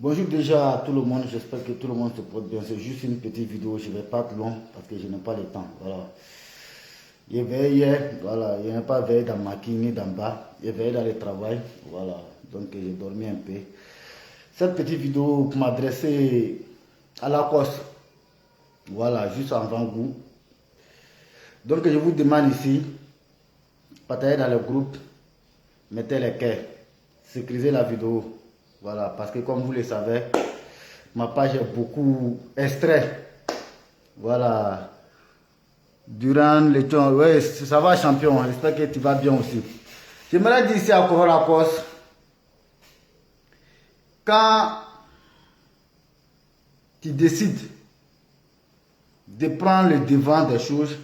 Bonjour déjà à tout le monde, j'espère que tout le monde se porte bien. C'est juste une petite vidéo, je ne vais pas être long parce que je n'ai pas le temps. Voilà. Je veille hier, voilà, je n'ai pas veillé dans ma ni d'en bas, je veillé dans le travail, voilà, donc j'ai dormi un peu. Cette petite vidéo pour m'adresser à la cause, voilà, juste avant vous. Donc je vous demande ici, partagez dans le groupe, mettez les cœurs, sécurisez la vidéo. Voilà, parce que comme vous le savez, ma page est beaucoup extrait. Voilà. Durant le temps, ouais, ça va champion, j'espère que tu vas bien aussi. J'aimerais dire ici à Corolacos, quand tu décides de prendre le devant des choses,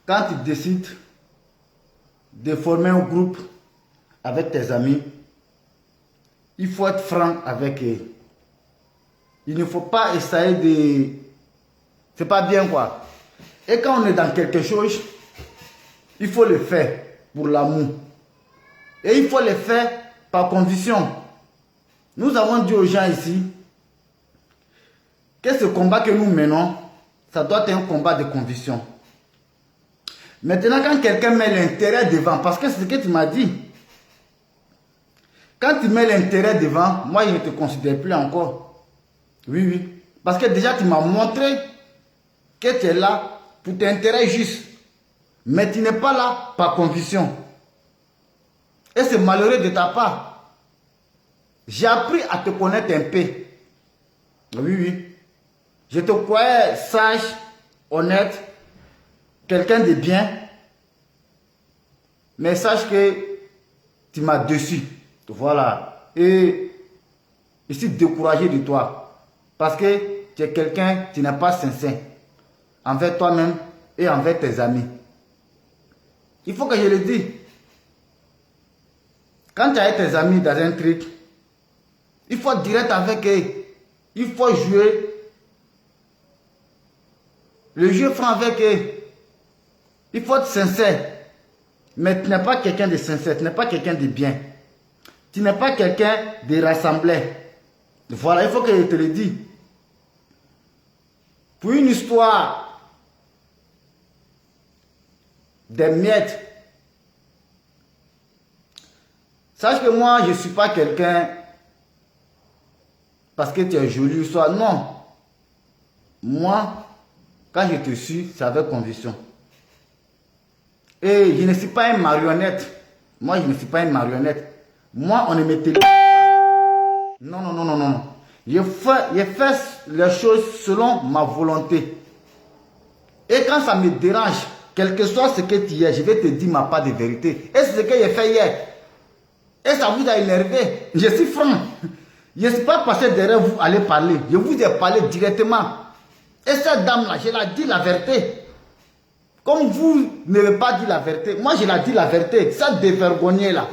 quand tu décides de former un groupe avec tes amis, il faut être franc avec eux. Il ne faut pas essayer de... C'est pas bien quoi. Et quand on est dans quelque chose, il faut le faire pour l'amour. Et il faut le faire par conviction. Nous avons dit aux gens ici que ce combat que nous menons, ça doit être un combat de conviction. Maintenant, quand quelqu'un met l'intérêt devant, parce que c'est ce que tu m'as dit, quand tu mets l'intérêt devant, moi je ne te considère plus encore. Oui, oui. Parce que déjà tu m'as montré que tu es là pour tes intérêts justes. Mais tu n'es pas là par conviction. Et c'est malheureux de ta part. J'ai appris à te connaître un peu. Oui, oui. Je te croyais sage, honnête, quelqu'un de bien. Mais sache que tu m'as déçu. Voilà. Et je suis découragé de toi. Parce que tu es quelqu'un qui n'est pas sincère envers toi-même et envers tes amis. Il faut que je le dise. Quand tu as tes amis dans un truc, il faut être direct avec eux. Il faut jouer le jeu franc avec eux. Il faut être sincère. Mais tu n'es pas quelqu'un de sincère, tu n'es pas quelqu'un de bien. Tu n'es pas quelqu'un de rassemblé. Voilà, il faut que je te le dise. Pour une histoire des miettes, sache que moi, je ne suis pas quelqu'un parce que tu es joli ou soit. Non. Moi, quand je te suis, c'est avec conviction. Et je ne suis pas une marionnette. Moi, je ne suis pas une marionnette. Moi, on ne me télé. Non, non, non, non, non. Je fais les choses selon ma volonté. Et quand ça me dérange, quel que soit ce que tu es, je vais te dire ma part de vérité. Et c'est ce que j'ai fait hier. Et ça vous a énervé. Je suis franc. Je ne suis pas passé derrière vous aller parler. Je vous ai parlé directement. Et cette dame-là, je l'ai dit la vérité. Comme vous n'avez pas dit la vérité, moi je l'ai dit la vérité. Cette dévergonnée-là,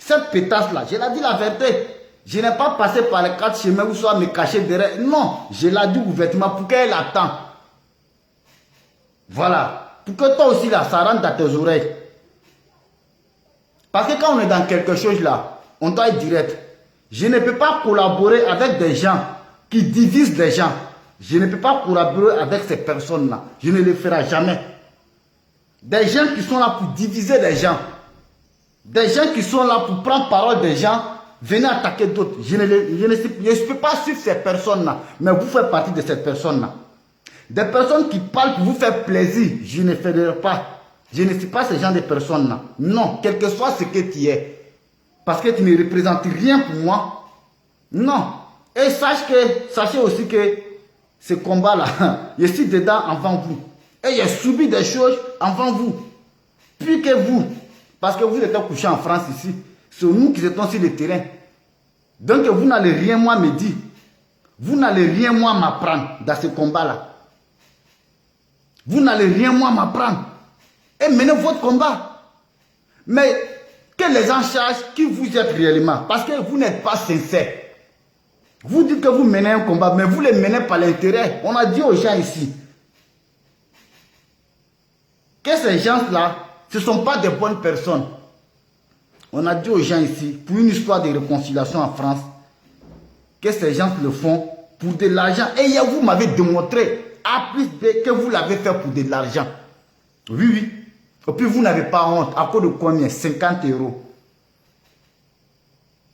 cette pétasse-là, je l'ai dit la vérité. Je n'ai pas passé par les quatre chemins où soit me cacher derrière. Non, je l'ai dit ouvertement pour qu'elle attende. Voilà. Pour que toi aussi là, ça rentre dans tes oreilles. Parce que quand on est dans quelque chose là, on doit être direct. Je ne peux pas collaborer avec des gens qui divisent les gens. Je ne peux pas collaborer avec ces personnes-là. Je ne le ferai jamais. Des gens qui sont là pour diviser les gens. Des gens qui sont là pour prendre parole des gens, venez attaquer d'autres. Je ne peux pas suivre ces personnes-là. Mais vous faites partie de ces personnes-là. Des personnes qui parlent pour vous faire plaisir, je ne ferai pas. Je ne suis pas ce genre de personnes-là. Non, quel que soit ce que tu es. Parce que tu ne représentes rien pour moi. Non. Et sachez aussi que ce combat-là, je suis dedans avant vous. Et j'ai subi des choses avant vous. Plus que vous. Parce que vous êtes couché en France ici. C'est nous qui étions sur le terrain. Donc vous n'allez rien moi me dire. Vous n'allez rien moi m'apprendre dans ce combat-là. Vous n'allez rien moi m'apprendre. Et menez votre combat. Mais que les gens cherchent qui vous êtes réellement. Parce que vous n'êtes pas sincère. Vous dites que vous menez un combat, mais vous ne le menez pas l'intérêt. On a dit aux gens ici que ces gens-là, ce ne sont pas des bonnes personnes. On a dit aux gens ici, pour une histoire de réconciliation en France, que ces gens le font pour de l'argent. Et hier, vous m'avez démontré, A plus B, que vous l'avez fait pour de l'argent. Oui, oui. Et puis vous n'avez pas honte. À cause de combien? 50 euros.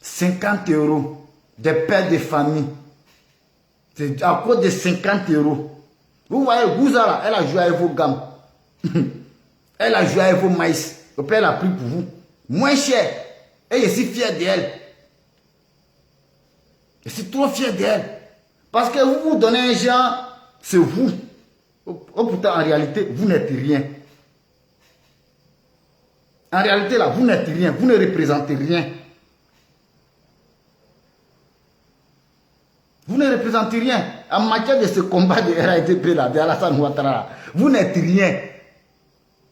50 euros. Des pères de famille. C'est à cause de 50 euros. Vous voyez, Gouzara, elle a joué avec vos gammes. Elle a joué avec vos maïs. Et puis elle a pris pour vous. Moins cher. Et je suis fier d'elle. Je suis trop fier d'elle. Parce que vous vous donnez un genre, c'est vous. Pourtant, en réalité, vous n'êtes rien. En réalité, là, vous n'êtes rien. Vous ne représentez rien. Vous ne représentez rien. En matière de ce combat de RADP, là, de Alassane Ouattara, vous n'êtes rien.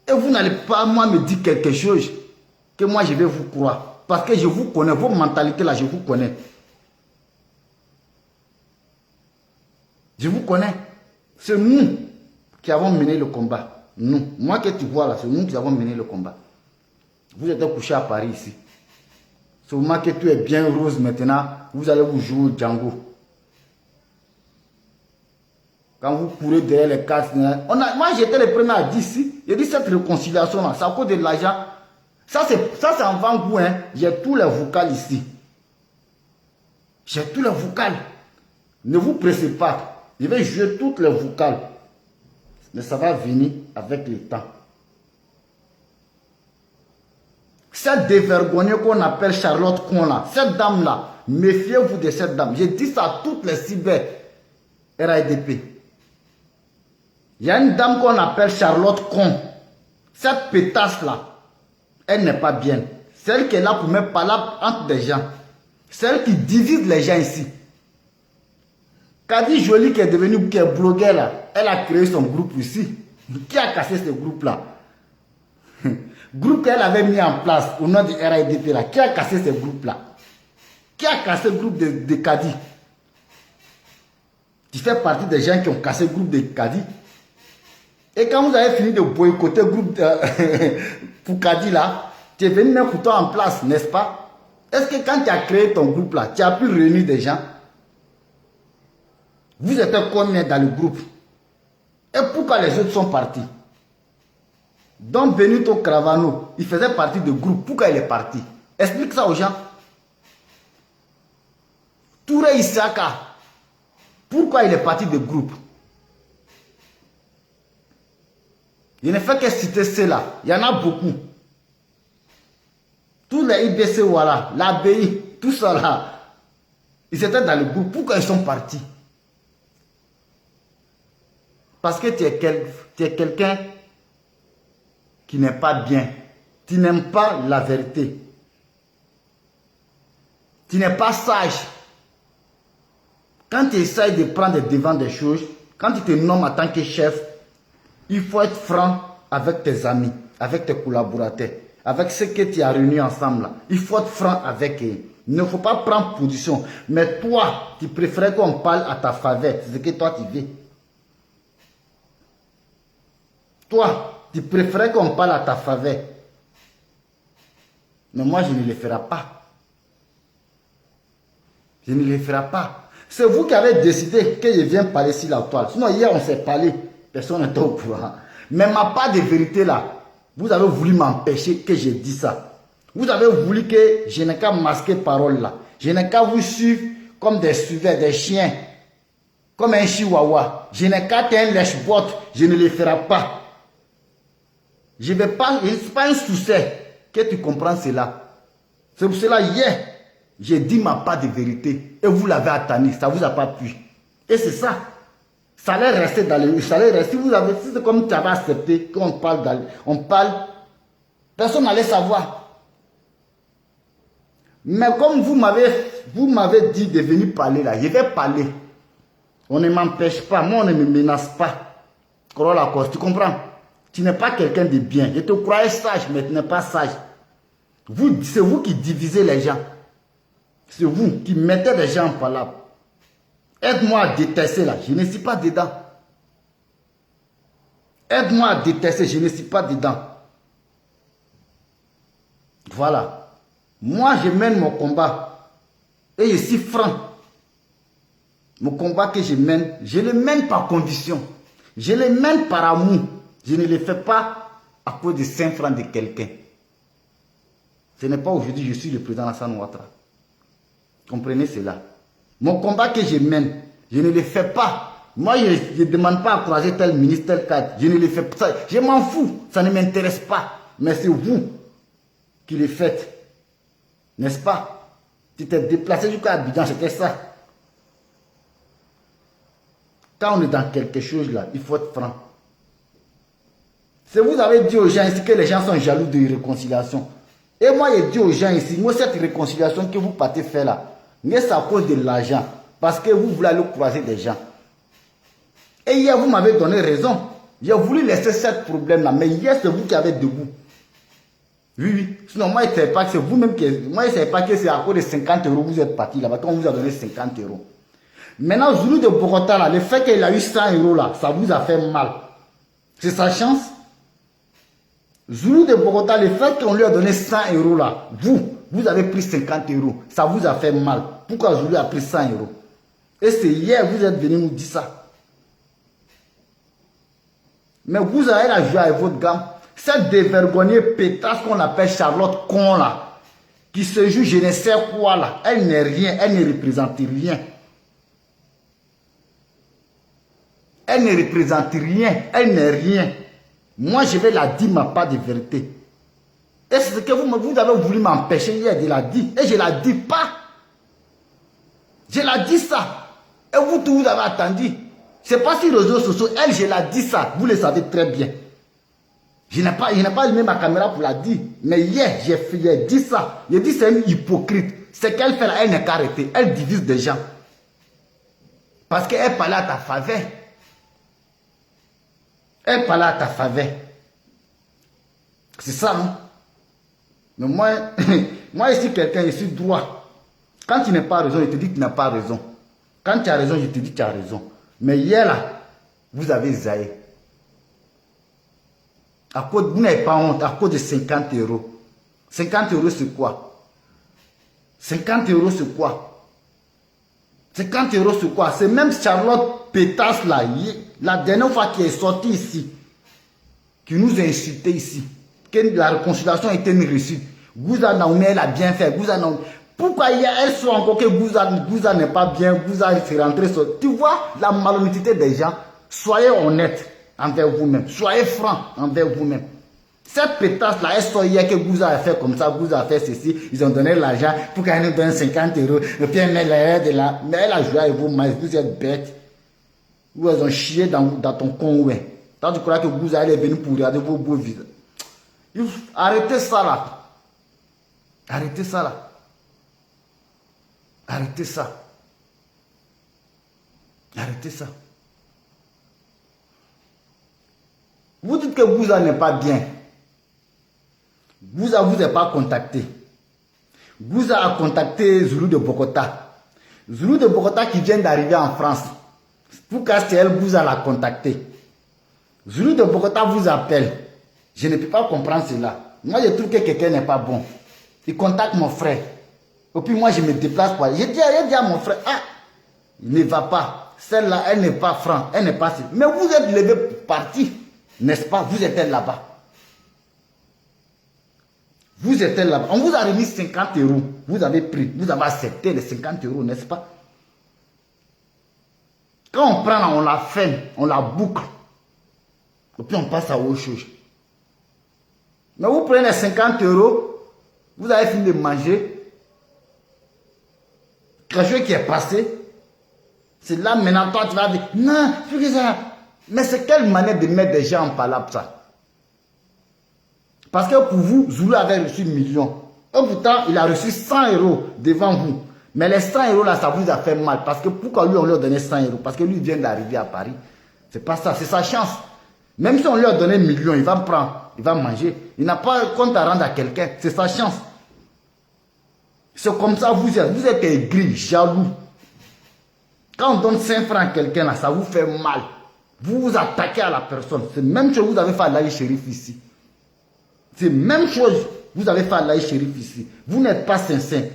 Et vous n'allez pas, moi, me dire quelque chose que moi, je vais vous croire. Parce que je vous connais. Vos mentalités, là, je vous connais. Je vous connais. C'est nous qui avons mené le combat. Nous. Moi que tu vois là, c'est nous qui avons mené le combat. Vous êtes couché à Paris ici. C'est au moment que tu es bien rose maintenant, vous allez vous jouer au Django. Quand vous courez derrière les cases, moi j'étais le premier à dire ici. J'ai dit cette réconciliation là, c'est à cause de l'argent. Ça c'est en avant-goût. Hein. J'ai tous les vocales ici. J'ai tous les vocales. Ne vous pressez pas. Je vais jouer toutes les vocales. Mais ça va venir avec le temps. Cette dévergonnée qu'on appelle Charlotte Con, cette dame-là, méfiez-vous de cette dame. Je dis ça à toutes les cyber RADP. Il y a une dame qu'on appelle Charlotte Con. Cette pétasse-là, elle n'est pas bien. Celle qui est là pour mettre parler entre des gens. Celle qui divise les gens ici. Kadi Jolie qui est devenue qui est blogueur là, elle a créé son groupe ici. Qui a cassé ce groupe-là? Groupe qu'elle avait mis en place au nom du RADP là. Qui a cassé ce groupe-là? Qui a cassé le groupe de Kadi? Tu fais partie des gens qui ont cassé le groupe de Kadi. Et quand vous avez fini de boycotter le groupe pour Kadi là, tu es venu mettre pour toi en place, n'est-ce pas? Est-ce que quand tu as créé ton groupe là, tu as pu réunir des gens? Vous êtes combien dans le groupe? Et pourquoi les autres sont partis? Donc Benito Cravano, il faisait partie du groupe. Pourquoi il est parti? Explique ça aux gens. Touré Isaka, pourquoi il est parti du groupe? Il ne fait que citer cela. Il y en a beaucoup. Tous les IBC, voilà, l'ABI, tout ça là, ils étaient dans le groupe. Pourquoi ils sont partis? Parce que tu es quelqu'un qui n'est pas bien. Tu n'aimes pas la vérité. Tu n'es pas sage. Quand tu essaies de prendre devant des choses, quand tu te nommes en tant que chef, il faut être franc avec tes amis, avec tes collaborateurs, avec ceux que tu as réunis ensemble. Là. Il faut être franc avec eux. Il ne faut pas prendre position. Mais toi, tu préfères qu'on parle à ta faveur. C'est ce que toi tu veux. Toi, tu préfères qu'on parle à ta faveur. Mais moi, je ne le ferai pas. Je ne le ferai pas. C'est vous qui avez décidé que je viens parler sur la toile. Sinon, hier, on s'est parlé. Personne n'était au courant. Mais ma part de vérité là, vous avez voulu m'empêcher que je dise ça. Vous avez voulu que je n'ai qu'à masquer parole là. Je n'ai qu'à vous suivre comme des suiveurs, des chiens. Comme un chihuahua. Je n'ai qu'à être un lèche-botte. Je ne le ferai pas. Je ne suis pas un souci que tu comprends cela. C'est pour cela, hier, j'ai dit ma part de vérité. Et vous l'avez attendu. Ça ne vous a pas plu. Et c'est ça. Ça allait rester dans le... Ça allait rester. Vous avez... C'est comme tu avais accepté qu'on parle. On parle. Personne n'allait savoir. Mais comme vous m'avez dit de venir parler là, je vais parler. On ne m'empêche pas. Moi, on ne me menace pas. Tu comprends? Tu n'es pas quelqu'un de bien. Je te croyais sage, mais tu n'es pas sage. C'est vous qui divisez les gens. C'est vous qui mettez les gens en palabre. Aide-moi à détester là. Je ne suis pas dedans. Aide-moi à détester. Je ne suis pas dedans. Voilà. Moi, je mène mon combat. Et je suis franc. Mon combat que je mène, je le mène par condition. Je le mène par amour. Je ne le fais pas à cause de 5 francs de quelqu'un. Ce n'est pas aujourd'hui que je suis le président Alassane Ouattara. Comprenez cela. Mon combat que je mène, je ne le fais pas. Moi, je ne demande pas à croiser tel ministre, tel cadre. Je ne le fais pas. Je m'en fous. Ça ne m'intéresse pas. Mais c'est vous qui le faites. N'est-ce pas? Tu t'es déplacé jusqu'à Abidjan, c'était ça. Quand on est dans quelque chose là, il faut être franc. Si vous avez dit aux gens ici que les gens sont jaloux de réconciliation. Et moi, j'ai dit aux gens ici, moi, cette réconciliation que vous partez faire là, c'est à cause de l'argent. Parce que vous voulez aller croiser des gens. Et hier, vous m'avez donné raison. J'ai voulu laisser ce problème là. Mais hier, c'est vous qui avez debout. Oui, oui. Sinon, moi, je ne savais pas que c'est vous-même qui... Moi, je ne savais pas que c'est à cause de 50 euros que vous êtes parti là-bas. Quand on vous a donné 50 euros. Maintenant, Zulu de Bogota là, le fait qu'il a eu 100 euros là, ça vous a fait mal. C'est sa chance. Zulu de Bogota, le fait qu'on lui a donné 100 euros là, vous avez pris 50 euros. Ça vous a fait mal. Pourquoi Zulu a pris 100 euros? Et c'est hier, vous êtes venu nous dire ça. Mais vous avez la joie avec votre gamme. Cette dévergonnée pétasse qu'on appelle Charlotte Con là, qui se joue je ne sais quoi là, elle n'est rien, elle ne représente rien. Elle ne représente rien, elle n'est rien. Moi je vais la dire ma part de vérité. Et c'est ce que vous avez voulu m'empêcher hier de la dire. Et je ne la dis pas. Je la dis ça. Et vous tous vous avez attendu. C'est pas sur les réseaux sociaux, elle, je la dis ça, vous le savez très bien. Je n'ai pas allumé ma caméra pour la dire. Mais hier, j'ai dit ça. J'ai dit c'est une hypocrite. Ce qu'elle fait là, elle n'est qu'arrêtée. Elle divise des gens. Parce qu'elle parlait à ta faveur. Elle parlait à ta faveur. C'est ça, non? Mais moi, moi ici, quelqu'un, je suis droit. Quand tu n'as pas raison, je te dis que tu n'as pas raison. Quand tu as raison, je te dis que tu as raison. Mais hier là, vous avez zaï. Vous n'avez pas honte à cause de 50 euros. 50 euros c'est quoi? 50 euros c'est quoi? 50 euros c'est quoi? C'est même Charlotte Pétasse là, la dernière fois qui est sortie ici, qui nous a insulté ici, que la réconciliation était une réussite. Gouza Naoumi, elle a bien fait. Gouza Naoumi. Pourquoi elle soit encore que Gouza n'est pas bien, Gouza s'est rentré sur... Tu vois la malhonnêteté des gens. Soyez honnête envers vous-même. Soyez franc envers vous-même. Cette pétasse-là, elle soit hier que Gouza a fait comme ça, Gouza a fait ceci, ils ont donné l'argent pour qu'elle nous donne 50 euros. Et puis elle met l'air de là. Mais elle a joué avec vous, mais vous êtes bêtes. Vous elles ont chié dans ton con, ouais. Tant tu crois que Gouza elle est venue pour regarder vos beaux visages. Arrêtez ça là. Arrêtez ça là. Arrêtez ça. Arrêtez ça. Vous dites que Gouza n'est pas bien. Gouza vous a pas contacté. Gouza a contacté Zulu de Bogota. Zulu de Bogota qui vient d'arriver en France. Pourquoi c'est elle Gouza l'a contacté? Zulu de Bogota vous appelle. Je ne peux pas comprendre cela. Moi je trouve que quelqu'un n'est pas bon. Il contacte mon frère. Et puis moi je me déplace pour aller. J'ai dit à mon frère, ah, il ne va pas. Celle-là, elle n'est pas franc, elle n'est pas... Mais vous êtes levé parti, n'est-ce pas? Vous êtes là-bas. Vous êtes là-bas. On vous a remis 50 euros. Vous avez pris, vous avez accepté les 50 euros, n'est-ce pas? Quand on prend, on la ferme, on la boucle. Et puis on passe à autre chose. Mais vous prenez les 50 euros, vous avez fini de manger. Quelque chose qui est passé, c'est là maintenant toi tu vas dire, non, c'est ça. Mais c'est quelle manière de mettre des gens en palabre ça? Parce que pour vous, Zulu avait reçu 1 million. Et pourtant, il a reçu 100 euros devant vous. Mais les 100 euros là, ça vous a fait mal. Parce que pourquoi lui on lui a donné 100 euros? Parce que lui vient d'arriver à Paris. C'est pas ça, c'est sa chance. Même si on lui a donné 1 million, il va prendre, il va manger. Il n'a pas compte à rendre à quelqu'un, c'est sa chance. C'est comme ça vous êtes aigri, jaloux. Quand on donne 5 francs à quelqu'un, là, ça vous fait mal. Vous vous attaquez à la personne. C'est même chose que vous avez fait à l'Aïe Chérif ici. C'est même chose que vous avez fait à l'Aïe Chérif ici. Vous n'êtes pas sincère.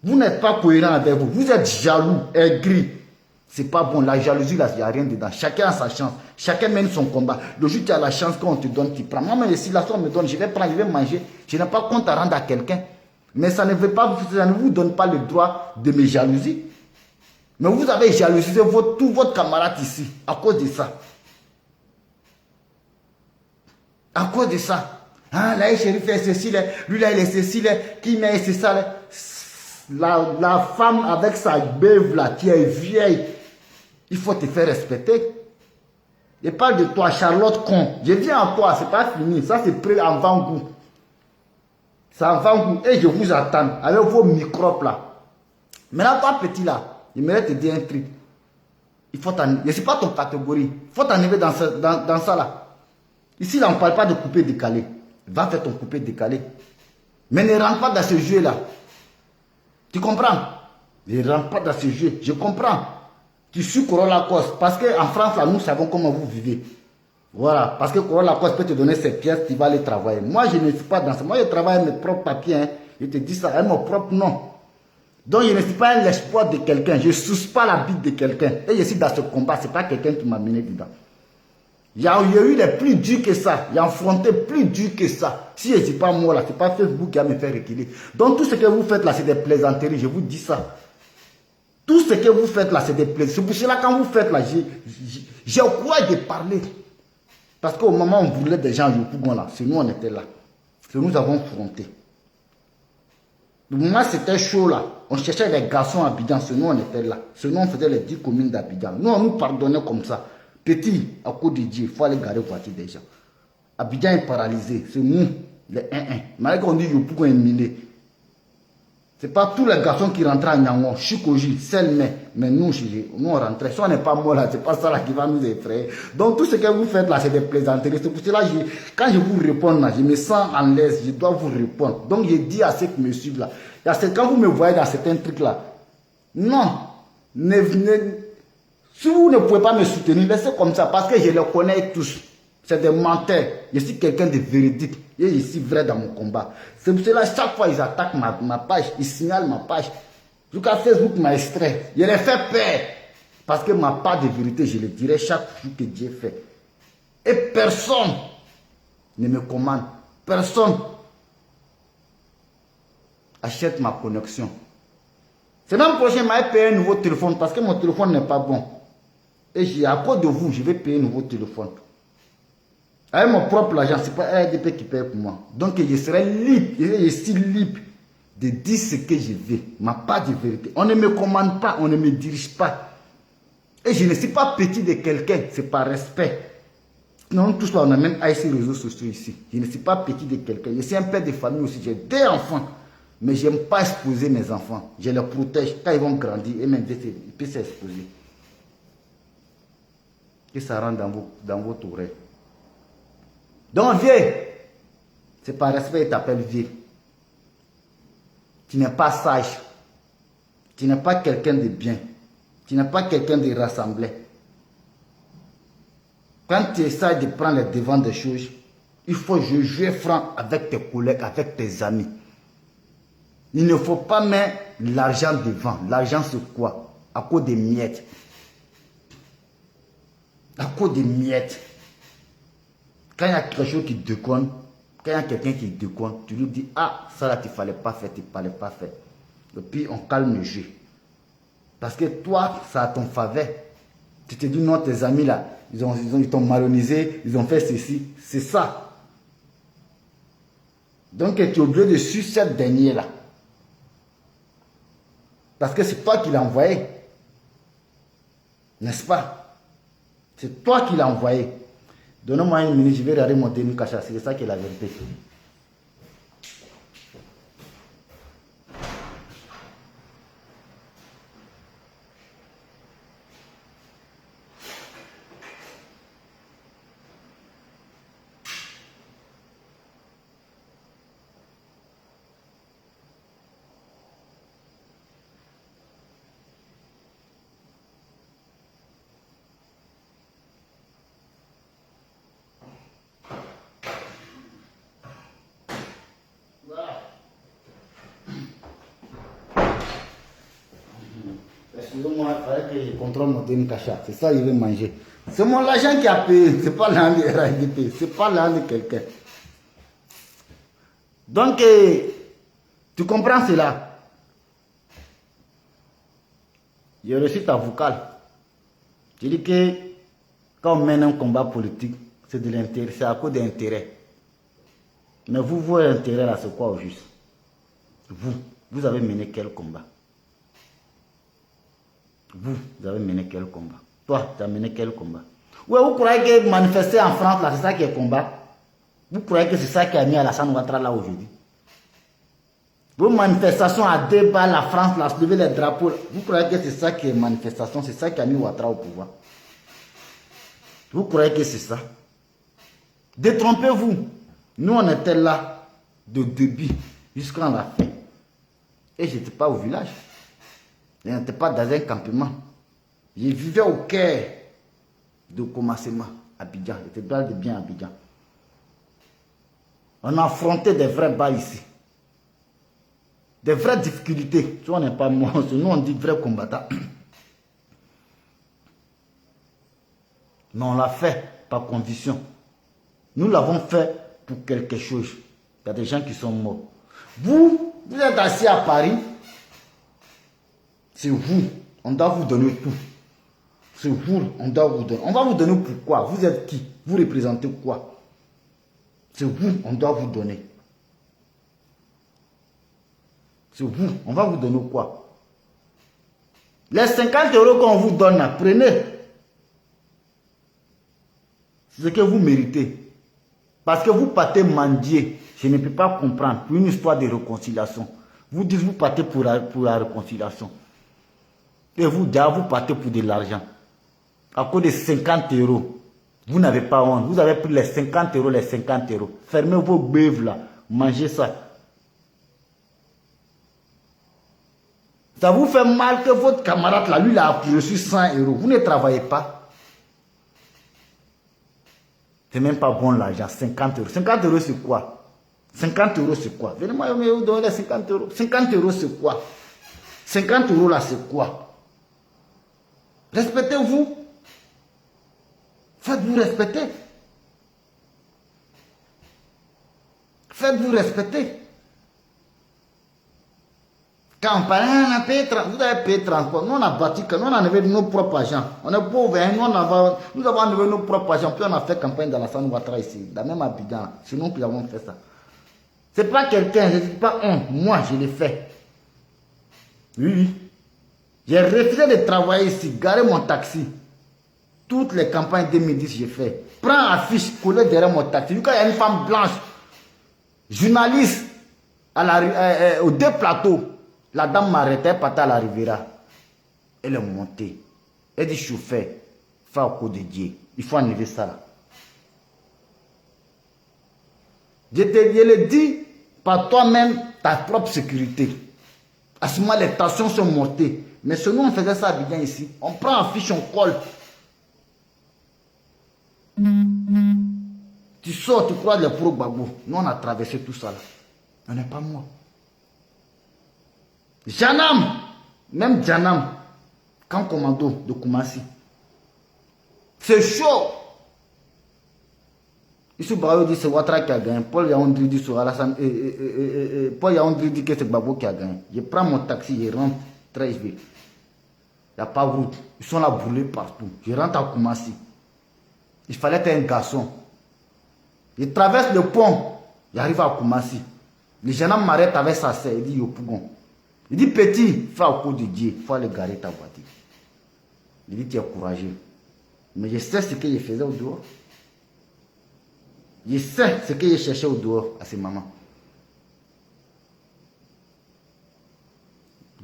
Vous n'êtes pas cohérent avec vous. Vous êtes jaloux, aigri. C'est pas bon. La jalousie, là, il n'y a rien dedans. Chacun a sa chance. Chacun mène son combat. Le jour où tu as la chance qu'on te donne, tu prends. Moi, mais si la somme me donne, je vais prendre, je vais manger. Je n'ai pas compte à rendre à quelqu'un. Mais ça ne vous donne pas le droit de me jalouser. Mais vous avez jalousé tout votre camarade ici. À cause de ça. À cause de ça. Ah, là, chéri fait ceci, là. Lui, là, il est ceci, là. Qui met c'est ça, là. La femme avec sa beuve, là, qui est vieille. Il faut te faire respecter. Je parle de toi, Charlotte con. Je viens à toi, c'est pas fini. Ça, c'est prêt en avant-goût. C'est en avant-goût. Et je vous attends avec vos microbes là. Maintenant, toi, petit là, il mérite te dire un truc. Il faut t'en... Je ne suis pas ton catégorie. Il faut t'enlever dans ça là. Ici, là, on ne parle pas de coupé décalé. Va faire ton coupé décalé. Mais ne rentre pas dans ce jeu là. Tu comprends? Ne rentre pas dans ce jeu. Je comprends. Tu suis Corolla Cross. Parce qu'en France, là, nous savons comment vous vivez. Voilà. Parce que Corolla Cross peut te donner ses pièces, tu vas aller travailler. Moi, je ne suis pas dans ça. Moi, je travaille avec mes propres papiers. Hein. Je te dis ça, avec mon propre nom. Donc, je ne suis pas l'espoir de quelqu'un. Je ne suce pas la bite de quelqu'un. Et je suis dans ce combat. Ce n'est pas quelqu'un qui m'a mené dedans. Il y a eu les plus durs que ça. Il y a affronté plus dur que ça. Si je ne suis pas moi là, ce n'est pas Facebook qui va me faire reculer. Donc, tout ce que vous faites là, c'est des plaisanteries. Je vous dis ça. Tout ce que vous faites là, c'est des plaisirs. C'est pour cela quand vous faites là, j'ai le courage de parler. Parce qu'au moment où on voulait des gens au Yopougon là, c'est nous on était là. C'est nous avons affronté. Le moment c'était chaud là, on cherchait des garçons à Abidjan, c'est nous on était là. C'est nous on faisait les 10 communes d'Abidjan. Nous on nous pardonnait comme ça. Petit, à cause de Dieu, il faut aller garer voiture des gens. Abidjan est paralysé, c'est nous, les 1-1. Malgré qu'on dit Yopougon est miné. Ce n'est pas tous les garçons qui rentrent à Nyangon, Chikoji, Selme, mais nous on rentrait. Si on n'est pas mort là, ce n'est pas ça là qui va nous effrayer. Donc tout ce que vous faites là, c'est des plaisanteries. C'est pour cela que quand je vous réponds là, je me sens en l'aise, je dois vous répondre. Donc je dis à ceux qui me suivent là, quand vous me voyez dans certains trucs là, non, si vous ne pouvez pas me soutenir, laissez comme ça, parce que je les connais tous. C'est des menteurs. Je suis quelqu'un de véridique. Et je suis vrai dans mon combat. C'est pour cela, chaque fois, ils attaquent ma page. Ils signalent ma page. Jusqu'à Facebook m'a extrait. Je les fais peur. Parce que ma part de vérité, je le dirai chaque jour que Dieu fait. Et personne ne me commande. Personne achète ma connexion. Semaine prochaine, je vais payer un nouveau téléphone parce que mon téléphone n'est pas bon. Et à cause de vous, je vais payer un nouveau téléphone. Avec mon propre argent, ce n'est pas RDP qui paye pour moi. Donc je serai libre, je suis libre de dire ce que je veux. Ma part de vérité. On ne me commande pas, on ne me dirige pas. Et je ne suis pas petit de quelqu'un, c'est par respect. Non, tous là, on a même ces réseaux sociaux ici. Je ne suis pas petit de quelqu'un. Je suis un père de famille aussi, j'ai 2 enfants. Mais je n'aime pas exposer mes enfants. Je les protège. Quand ils vont grandir, et même ils peuvent s'exposer. Que ça rentre dans votre oreille. Donc vieux, c'est par respect qu'il t'appelle vieux. Tu n'es pas sage. Tu n'es pas quelqu'un de bien. Tu n'es pas quelqu'un de rassemblé. Quand tu essaies de prendre le devant des choses, il faut jouer franc avec tes collègues, avec tes amis. Il ne faut pas mettre l'argent devant. L'argent c'est quoi? À cause des miettes. À cause des miettes. Quand il y a quelque chose qui déconne, quand il y a quelqu'un qui déconne, tu lui dis, ah, ça là, tu ne fallait pas faire, tu ne fallait pas faire. Et puis, on calme le jeu. Parce que toi, ça a ton faveur. Tu te dis, non, tes amis là, ils t'ont malhonnissé, ils ont fait ceci. C'est ça. Donc, tu es obligé de suivre cette dernière là. Parce que c'est toi qui l'as envoyé. N'est-ce pas? C'est toi qui l'as envoyé. Donnez-moi une minute, je vais regarder mon déni cacha. C'est ça qui est la vérité. Excusez-moi, il fallait que je contrôle mon Cacha. C'est ça que je vais manger. C'est mon agent qui a payé. C'est pas l'argent de RADP. C'est pas l'argent de quelqu'un. Donc, tu comprends cela? J'ai reçu ta vocale. Je dis que quand on mène un combat politique, c'est de l'intérêt, c'est à cause d'intérêt. Mais vous, votre intérêt là, c'est quoi au juste? Vous avez mené quel combat? Vous avez mené quel combat? Toi, tu as mené quel combat? Ouais, vous croyez que manifester en France là, c'est ça qui est combat? Vous croyez que c'est ça qui a mis Alassane Ouattara là aujourd'hui? Vos manifestations à 2 balles, la France, là, lever les drapeaux. Vous croyez que c'est ça qui est manifestation? C'est ça qui a mis Ouattara au pouvoir? Vous croyez que c'est ça? Détrompez-vous. Nous, on était là de début jusqu'à la fin. Et je n'étais pas au village. Je n'étais pas dans un campement. Je vivais au cœur de commencement, Abidjan. J'étais dans le bien Abidjan. On a affronté des vrais bas ici. Des vraies difficultés. Si on n'est pas monstre, nous on dit vrais combattants. Mais on l'a fait par conviction. Nous l'avons fait pour quelque chose. Il y a des gens qui sont morts. Vous êtes assis à Paris. C'est vous. On doit vous donner tout. C'est vous. On doit vous donner. On va vous donner pourquoi. Vous êtes qui? Vous représentez quoi? C'est vous. On doit vous donner. C'est vous. On va vous donner quoi? Les 50 € qu'on vous donne, là, prenez. C'est ce que vous méritez. Parce que vous partez mendier. Je ne peux pas comprendre. Pour une histoire de réconciliation. Vous dites vous partez pour la réconciliation. Et vous partez pour de l'argent. À cause de 50 €. Vous n'avez pas honte. Vous avez pris les 50 €, les 50 €. Fermez vos bœufs là. Mangez ça. Ça vous fait mal que votre camarade là, lui, il a reçu 100 €. Vous ne travaillez pas. C'est même pas bon l'argent, 50 €. 50 € c'est quoi? 50 € c'est quoi? Venez-moi vous donner les 50 €. 50 € c'est quoi? 50 € là c'est quoi? Respectez-vous. Faites-vous respecter. Faites-vous respecter. Quand on parle, on a payé, vous avez payé transport. Nous, on a bâti, nous, on a enlevé nos propres agents. On est pauvres, hein? Nous avons enlevé nos propres agents. Puis on a fait campagne dans la Alassane Ouattara ici, dans la même Abidjan. C'est nous qui avons fait ça. C'est pas quelqu'un, je ne dis pas moi, je l'ai fait. Oui. J'ai refusé de travailler ici, garer mon taxi. Toutes les campagnes 2010, j'ai fait. Prends affiche, coller derrière mon taxi. Quand il y a une femme blanche, journaliste, aux 2 plateaux. La dame m'arrêtait, partait à la Riviera. Elle est montée. Elle dit, chauffeur, fais au coup de Dieu. Il faut enlever ça là. Je le dis par toi-même, ta propre sécurité. À ce moment, les tensions sont montées. Mais ce nous, on faisait ça bien ici. On prend un fiche, on colle. Tu sors, tu crois les pro babou. Nous, on a traversé tout ça là. On n'est pas mort. Janam, même Janam, camp commando de Koumassi. C'est chaud. Ici, Bayo dit c'est Ouattara qui a gagné. Paul Yaoundri dit sur Alassane. Paul Yaoundri dit que c'est Babo qui a gagné. Je prends mon taxi, je rentre 13 villes. Il n'y a pas de route. Ils sont là brûlés partout. Je rentre à Koumassi. Il fallait être un garçon. Je traverse le pont. J'arrive à Koumassi. Les gens m'arrêtent avec sa sœur. Il dit Yopougon. Il dit petit, fais au coup de Dieu. Il faut aller garer ta voiture. Il dit tu es courageux. Mais je sais ce que je faisais au dehors. Je sais ce que je cherchais au dehors à ces mamans.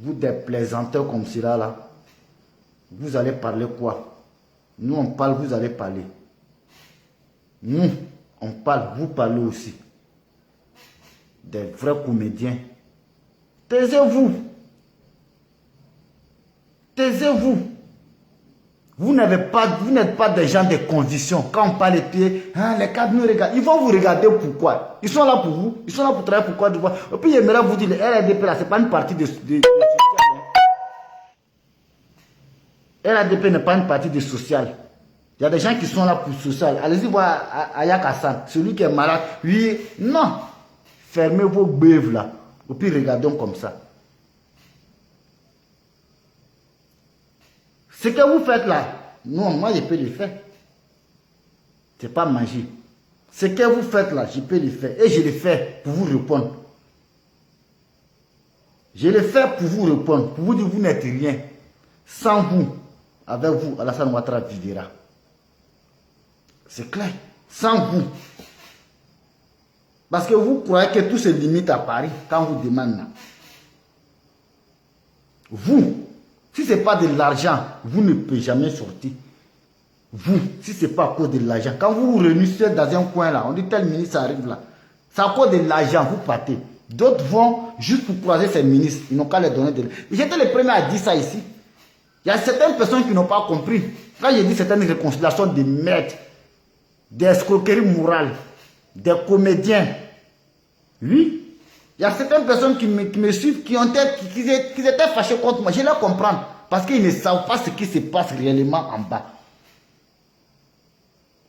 Vous des plaisanteurs comme cela là, vous allez parler quoi? Nous on parle, vous allez parler. Nous on parle, vous parlez aussi. Des vrais comédiens. Taisez-vous. Taisez-vous. Vous n'êtes pas des gens de conviction. Quand on parle de pied, hein, les cadres nous regardent. Ils vont vous regarder pourquoi? Ils sont là pour vous. Ils sont là pour travailler pourquoi? Et puis j'aimerais vous dire, le RDP là, c'est pas une partie de RADP n'est pas une partie de social. Il y a des gens qui sont là pour social. Allez-y voir Ayak Hassan, celui qui est malade. Oui, non. Fermez vos beuves là. Et puis regardons comme ça. Ce que vous faites là, non, moi je peux le faire. Ce n'est pas magie. Ce que vous faites là, je peux le faire. Et je le fais pour vous répondre. Je le fais pour vous répondre, pour vous dire que vous n'êtes rien. Sans vous, avec vous, Alassane Ouattara vivra. C'est clair. Sans vous. Parce que vous croyez que tout se limite à Paris quand vous demandez. Vous, si ce n'est pas de l'argent, vous ne pouvez jamais sortir. Vous, si ce n'est pas à cause de l'argent, quand vous vous réunissez dans un coin là, on dit tel ministre arrive là, c'est à cause de l'argent, vous partez. D'autres vont juste pour croiser ces ministres, ils n'ont qu'à les donner de l'argent. J'étais le premier à dire ça ici. Il y a certaines personnes qui n'ont pas compris. Quand j'ai dit certaines réconciliations de merde, des escroqueries morales, des comédiens, oui, il y a certaines personnes qui me suivent, qui étaient fâchés contre moi. Je les comprends, parce qu'ils ne savent pas ce qui se passe réellement en bas.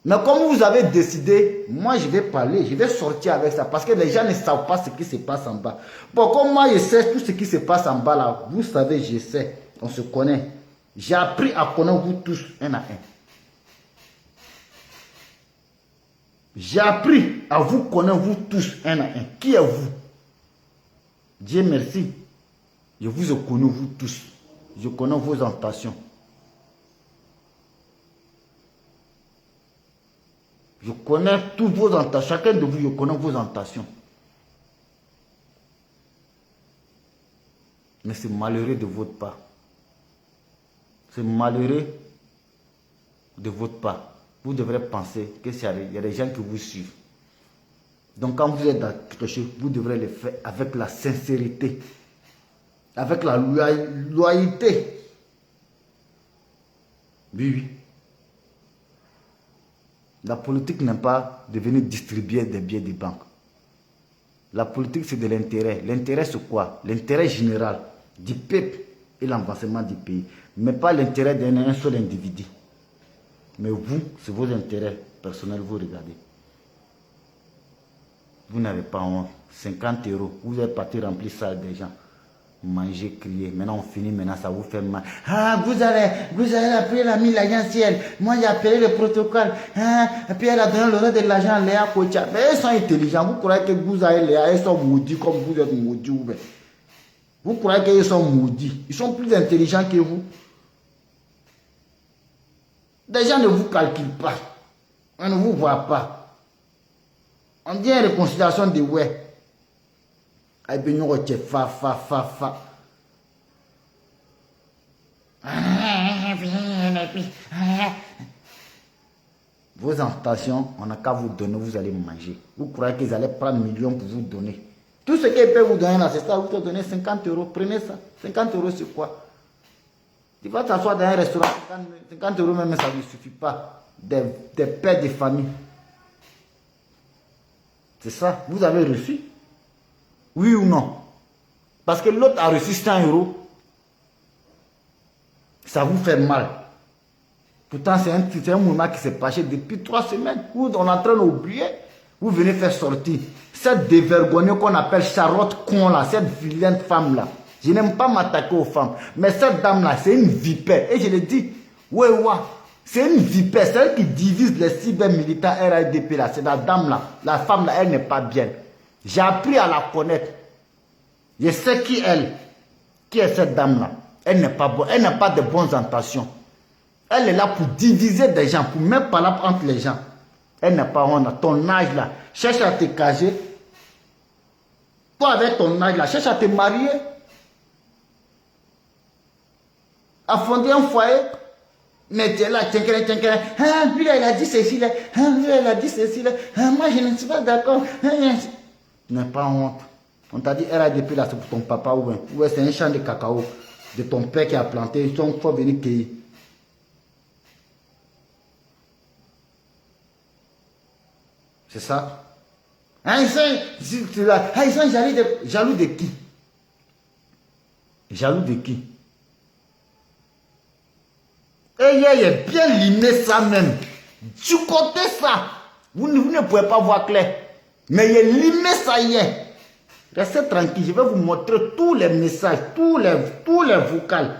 Mais comme vous avez décidé, moi je vais parler, je vais sortir avec ça, parce que les gens ne savent pas ce qui se passe en bas. Bon, comme moi je sais tout ce qui se passe en bas là, vous savez, je sais, on se connaît. J'ai appris à connaître vous tous un à un. J'ai appris à vous connaître vous tous un à un. Qui êtes-vous? Dieu merci. Je vous ai connu vous tous. Je connais vos intentions. Je connais tous vos intentions. Chacun de vous, je connais vos intentions. Mais c'est malheureux de votre part. C'est malheureux de votre part. Vous devrez penser qu'il y a des gens qui vous suivent. Donc quand vous êtes dans quelque chose, vous devrez le faire avec la sincérité. Avec la loyauté. Oui, oui. La politique n'est pas de venir distribuer des billets de banque. La politique, c'est de l'intérêt. L'intérêt, c'est quoi? L'intérêt général du peuple et l'avancement du pays. Mais pas l'intérêt d'un seul individu. Mais vous, c'est vos intérêts personnels, vous regardez. Vous n'avez pas honte. 50 €, vous êtes parti remplir ça des gens. Manger, crier. Maintenant, on finit, maintenant, ça vous fait mal. Ah, vous avez appelé l'ami l'agentiel. Moi, j'ai appelé le protocole. Ah, et puis elle a donné le reste de l'argent à Léa Kocha. Mais ils sont intelligents. Vous croyez que vous avez Léa, ils sont maudits comme vous êtes maudits. Vous croyez qu'ils sont maudits. Ils sont plus intelligents que vous. Les gens ne vous calculent pas. On ne vous voit pas. On dit une réconciliation de ouais. Vos intentions, on n'a qu'à vous donner, vous allez manger. Vous croyez qu'ils allaient prendre millions pour vous donner. Tout ce qu'ils peuvent vous donner là, c'est ça, vous pouvez donner 50 €. Prenez ça. 50 € c'est quoi? Tu vas t'asseoir dans un restaurant, 50 € même, ça ne suffit pas. Des pères de famille. C'est ça, vous avez reçu? Oui ou non? Parce que l'autre a reçu 100 €. Ça vous fait mal. Pourtant, c'est un mouvement qui s'est passé depuis 3 semaines. Vous, on est en train d'oublier. Vous venez faire sortir cette dévergonnée qu'on appelle Charlotte con là, cette vilaine femme là. Je n'aime pas m'attaquer aux femmes. Mais cette dame là, c'est une vipère. Et je le dis, ouais, c'est une vipère. C'est elle qui divise les cybermilitants RADP là. C'est la dame là. La femme là, elle n'est pas bien. J'ai appris à la connaître. Je sais qui est cette dame-là. Elle n'est pas bonne. Elle n'a pas de bonnes intentions. Elle est là pour diviser des gens, pour mettre par là entre les gens. Elle n'a pas honte. Ton âge là, cherche à te caser. Toi avec ton âge là, cherche à te marier. À fonder un foyer. Mais tu es là, lui là, il a dit ceci là, lui là, il a dit ceci là, moi je ne suis pas d'accord. Tu n'as pas honte. On t'a dit RADP là, c'est pour ton papa ou c'est un champ de cacao de ton père qui a planté, il faut venir cueillir. C'est ça. Ils sont jaloux de qui? Jaloux de qui? Et hier, il est bien limé ça même. Du côté ça, vous ne pouvez pas voir clair. Mais il est limé ça hier. Restez tranquille, je vais vous montrer tous les messages, tous les vocales.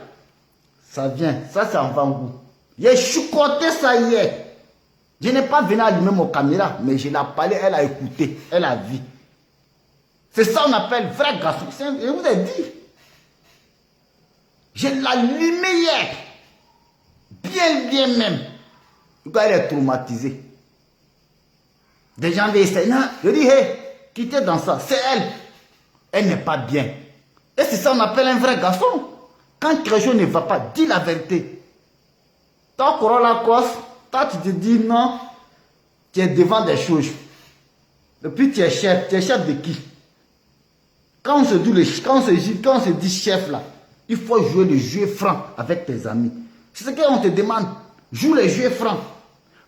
Ça vient, ça c'est en Vangou. Il a chicoté ça hier. Je n'ai pas venu allumer mon caméra, mais je l'ai parlé, elle a écouté, elle a vu. C'est ça qu'on appelle vrai garçon. Je vous ai dit. Je l'ai allumé hier. Bien même. Le gars, elle est traumatisée. Des gens veulent essayer. Non, je dis, hé, quittez dans ça. C'est elle. Elle n'est pas bien. Et c'est ça qu'on appelle un vrai garçon. Quand quelque chose ne va pas, dis la vérité. Tant qu'on la cause, toi tu te dis non, tu es devant des choses. Et puis tu es chef de qui? Quand on se dit chef là, il faut jouer le jeu franc avec tes amis. C'est ce qu'on te demande. Joue le jeu franc.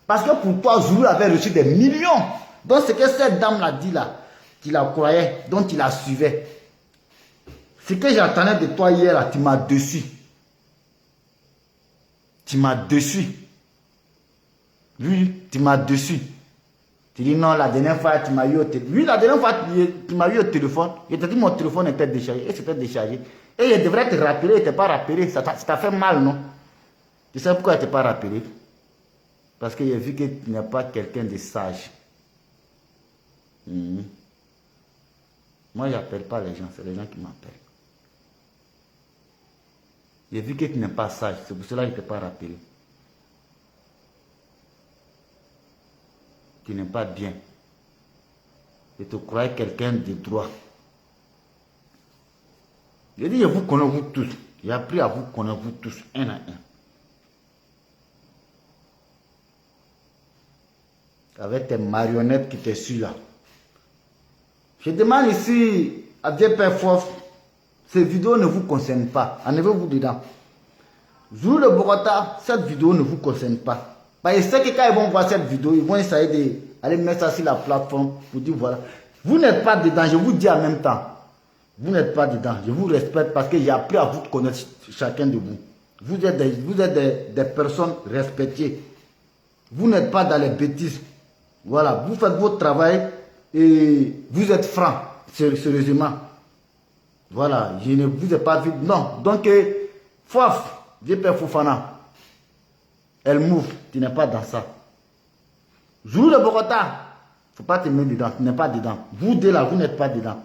Parce que pour toi, Zulu avait reçu des millions. Donc ce que cette dame l'a dit là, tu la croyais, donc tu la suivais. Ce que j'attendais de toi hier là, tu m'as déçu. Tu m'as déçu. Oui, tu m'as déçu. Tu dis non, la dernière fois, tu m'as eu au téléphone. Oui, la dernière fois, tu m'as eu au téléphone. Je t'ai dit mon téléphone était déchargé. Et c'était déchargé. Et il devrait te rappeler, il ne t'a pas rappelé. Ça t'a fait mal, non? Tu sais pourquoi il ne t'a pas rappelé? Parce qu'il a vu que tu n'es pas quelqu'un de sage. Moi, je n'appelle pas les gens, c'est les gens qui m'appellent. J'ai vu que tu n'es pas sage, c'est pour cela que je ne t'ai pas rappelé. Tu n'es pas bien. Je te croyais quelqu'un de droit. J'ai dit, je vous connais vous tous. J'ai appris à vous connaître vous tous, un à un. Avec tes marionnettes qui te suivent là. Je demande ici à Dieu Père Fort, ces vidéos ne vous concernent pas. Enlevez-vous dedans. Zulu de Bogota, cette vidéo ne vous concerne pas. Parce que je sais que quand ils vont voir cette vidéo, ils vont essayer d'aller mettre ça sur la plateforme pour dire voilà. Vous n'êtes pas dedans, je vous dis en même temps. Vous n'êtes pas dedans. Je vous respecte parce que j'ai appris à vous connaître chacun de vous. Vous êtes des personnes respectées. Vous n'êtes pas dans les bêtises. Voilà, vous faites votre travail et vous êtes franc, sérieusement. Voilà, je ne vous ai pas vu. Non, donc, Fof, Dieu Père Fofana, elle m'ouvre, tu n'es pas dans ça. Jour de Bogota, il ne faut pas te mettre dedans, tu n'es pas dedans. Vous deux là, vous n'êtes pas dedans.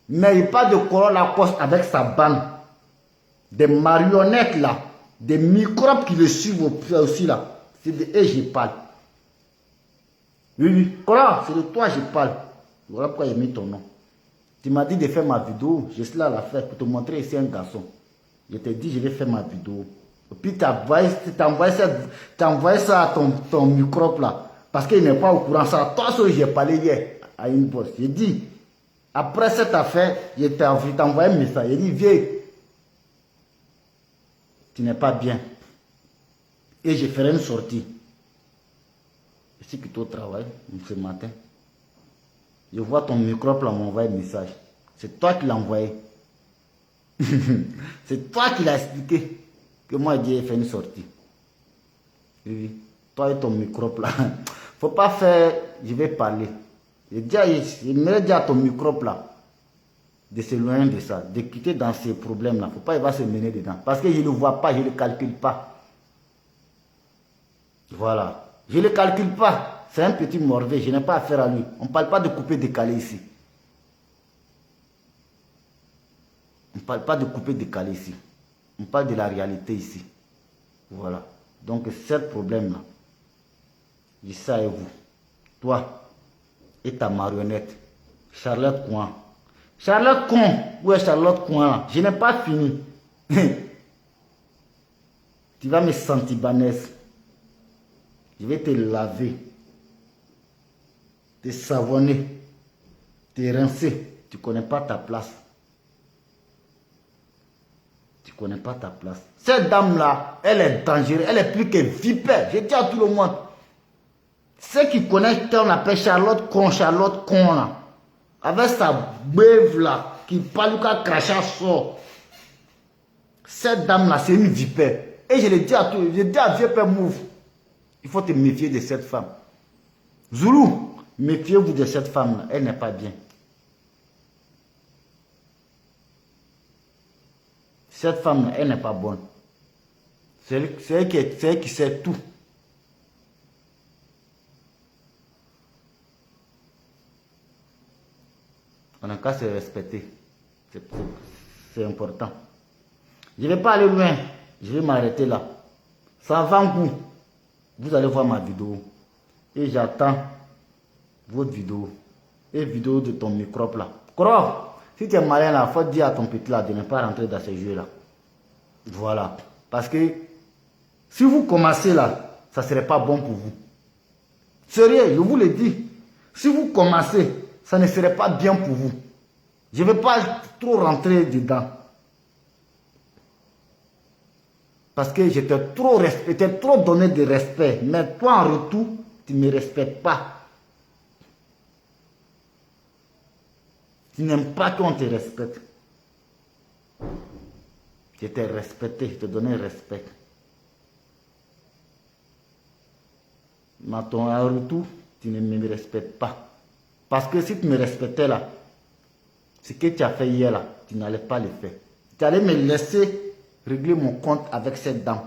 Mais il parle de Corolla Lacoste avec sa bande. Des marionnettes là, des microbes qui le suivent aussi là. C'est de eux que je parle. Oui, Corolla, c'est de toi que je parle. Voilà pourquoi j'ai mis ton nom. Tu m'as dit de faire ma vidéo, je suis là à la faire pour te montrer ici un garçon. Je t'ai dit je vais faire ma vidéo. Et puis tu as envoyé ça à ton microbe là. Parce qu'il n'est pas au courant. Ça, toi seul j'ai parlé hier à une boss. J'ai dit, après cette affaire, je t'ai envoyé un message. J'ai dit, viens, tu n'es pas bien. Et je ferai une sortie. Je suis quitté au travail ce matin. Je vois ton microbe là m'envoyer un message. C'est toi qui l'as envoyé. C'est toi qui l'as expliqué que moi j'ai fait une sortie. Oui, toi et ton microbe là. Faut pas faire, je vais parler. J'aimerais dire à ton microbe là de s'éloigner de ça, de quitter dans ces problèmes là. Faut pas il va se mener dedans. Parce que je ne le vois pas, je ne le calcule pas. Voilà. Je ne le calcule pas. C'est un petit morvé, je n'ai pas affaire à lui. On ne parle pas de couper décalé ici. On ne parle pas de couper décalé ici. On parle de la réalité ici. Voilà. Donc, c'est ce problème-là. Je sais à vous. Toi et ta marionnette, Charlotte Coin. Charlotte Coin. Où est Charlotte Coin là? Je n'ai pas fini. Tu vas me sentir banesse. Je vais te laver. Te savonner. Te rincer. Tu ne connais pas ta place. Tu ne connais pas ta place. Cette dame-là, elle est dangereuse. Elle est plus que vipère. Je dis à tout le monde. Ceux qui connaissent, on appelle Charlotte Con là. Avec sa beuve là, qui parle qu'à cracher sort. Cette dame-là, c'est une vipère. Et je le dis à tout, je dis à vieux père Move, il faut te méfier de cette femme. Zoulou, méfiez-vous de cette femme-là, elle n'est pas bien. Cette femme-là, elle n'est pas bonne. C'est elle qui sait tout. On n'a qu'à se respecter. C'est important. Je ne vais pas aller loin. Je vais m'arrêter là. Ça va en goût. Vous allez voir ma vidéo. Et j'attends votre vidéo. Et vidéo de ton microbe là. Crop, si tu es malin là, il faut dire à ton petit là de ne pas rentrer dans ces jeux là. Voilà. Parce que si vous commencez là, ça ne serait pas bon pour vous. Sérieux, je vous le dis. Si vous commencez, ça ne serait pas bien pour vous. Je ne vais pas trop rentrer dedans. Parce que je t'ai trop respecté, trop donné de respect. Mais toi, en retour, tu ne me respectes pas. Tu n'aimes pas qu'on te respecte. Je t'ai respecté, je t'ai donné respect. Mais en retour, tu ne me respectes pas. Parce que si tu me respectais là, ce que tu as fait hier là, tu n'allais pas le faire. Tu allais me laisser régler mon compte avec cette dame.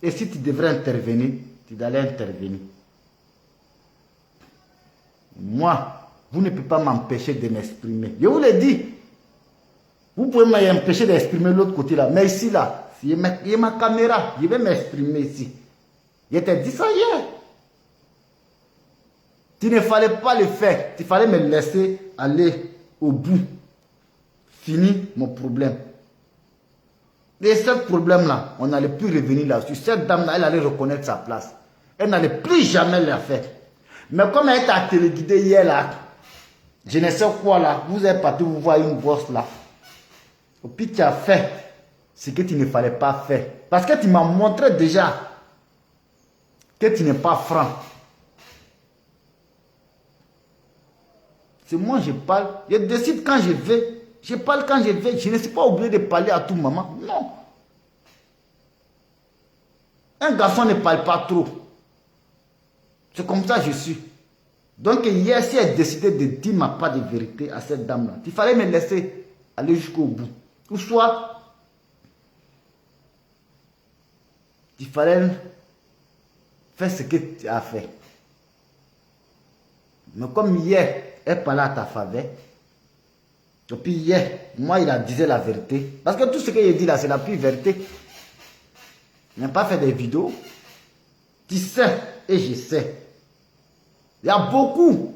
Et si tu devrais intervenir, tu allais intervenir. Moi, vous ne pouvez pas m'empêcher de m'exprimer. Je vous l'ai dit. Vous pouvez m'empêcher d'exprimer l'autre côté là. Mais ici là, il y a ma caméra. Je vais m'exprimer ici. Je t'ai dit ça hier. Tu ne fallait pas le faire. Il fallait me laisser aller au bout. Fini mon problème. Et ce problème-là, on n'allait plus revenir là-dessus. Cette dame-là, elle allait reconnaître sa place. Elle n'allait plus jamais le faire. Mais comme elle t'a téléguidé hier là, je ne sais quoi là, vous êtes parti vous voir une bosse là. Et puis tu as fait ce que tu ne fallait pas faire. Parce que tu m'as montré déjà que tu n'es pas franc. C'est moi je parle, je décide quand je vais. Je parle quand je vais. Je ne suis pas obligé de parler à tout moment. Non. Un garçon ne parle pas trop. C'est comme ça que je suis. Donc hier, si elle décidé de dire ma part de vérité à cette dame-là, il fallait me laisser aller jusqu'au bout. Ou soit, il fallait faire ce que tu as fait. Mais comme hier, elle parlait à ta faveur, et puis hier, moi, il a disait la vérité. Parce que tout ce qu'il dit là, c'est la pure vérité. Il n'a pas fait des vidéos. Tu sais, et je sais. Il y a beaucoup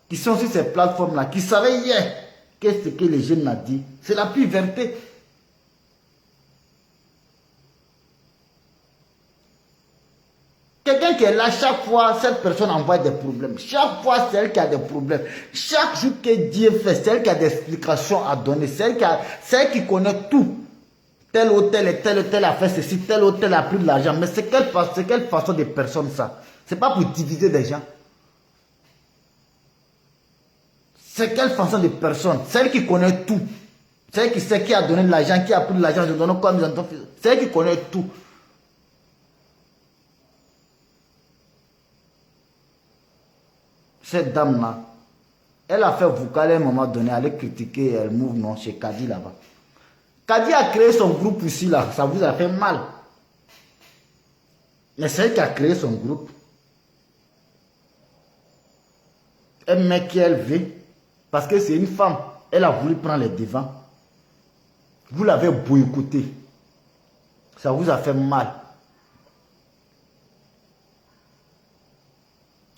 qui sont sur ces plateformes-là, qui savaient hier qu'est-ce que les jeunes m'ont dit. C'est la pure vérité. Quelqu'un qui est là, chaque fois, cette personne envoie des problèmes. Chaque fois, c'est elle qui a des problèmes. Chaque jour que Dieu fait, c'est elle qui a des explications à donner. C'est elle qui connaît tout. Tel hôtel et tel a fait ceci, tel hôtel a pris de l'argent. Mais c'est quelle façon de personne ça? C'est pas pour diviser des gens. C'est quelle façon de personne? Celle qui connaît tout. Celle qui sait qui a donné de l'argent, qui a pris de l'argent, je donne comme ils ont fait. Celle qui connaît tout. Cette dame-là, elle a fait vocal à un moment donné, elle a critiqué le mouvement chez Kadi là-bas. Kadi a créé son groupe ici là, ça vous a fait mal. Mais c'est elle qui a créé son groupe. Un mec qui elle veut, parce que c'est une femme, elle a voulu prendre les devants. Vous l'avez boycotté. Ça vous a fait mal.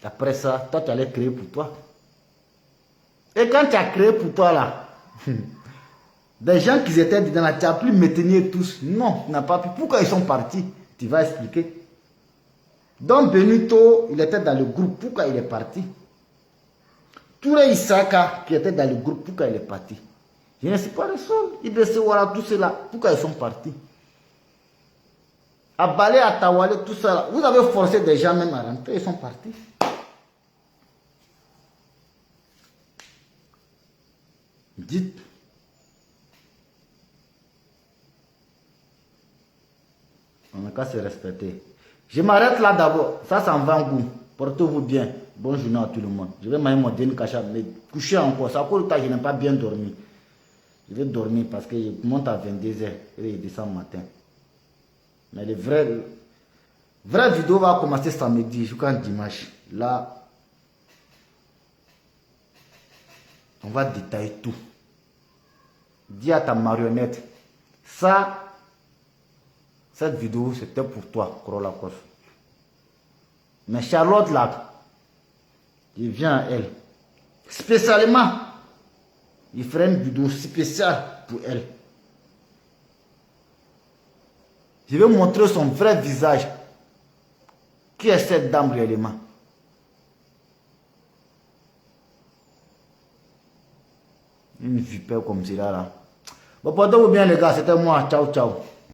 Après ça, toi tu allais créer pour toi. Et quand tu as créé pour toi là, des gens qui étaient dedans là, tu as pu me tenir tous. Non, tu n'as pas pu. Pourquoi ils sont partis? Tu vas expliquer. Donc Benito, il était dans le groupe. Pourquoi il est parti? Touré Isaka, qui était dans le groupe, pourquoi il est parti? Je ne sais pas le seul. Ibn Sewara, tout cela, pourquoi ils sont partis? À Balé, à Tawale, tout ça, vous avez forcé des gens même à rentrer, ils sont partis. Dites. On n'a qu'à se respecter. Je m'arrête là d'abord. Ça s'en va en goût. Portez-vous bien. Bonne journée à tout le monde. Je vais manger mon dîner cacha, mais coucher encore. Ça cause que je n'ai pas bien dormi. Je vais dormir parce que je monte à 22h et je descends matin. Mais le vrai vidéo va commencer samedi jusqu'à dimanche. Là, on va détailler tout. Dis à ta marionnette, ça, cette vidéo c'était pour toi, Corolla Cross. Mais Charlotte là, il vient à elle. Spécialement, il ferait une vidéo spéciale pour elle. Je vais montrer son vrai visage. Qui est cette dame réellement? Une vipère comme celle là. Bon, portez-vous bien les gars, c'était moi. Ciao, ciao.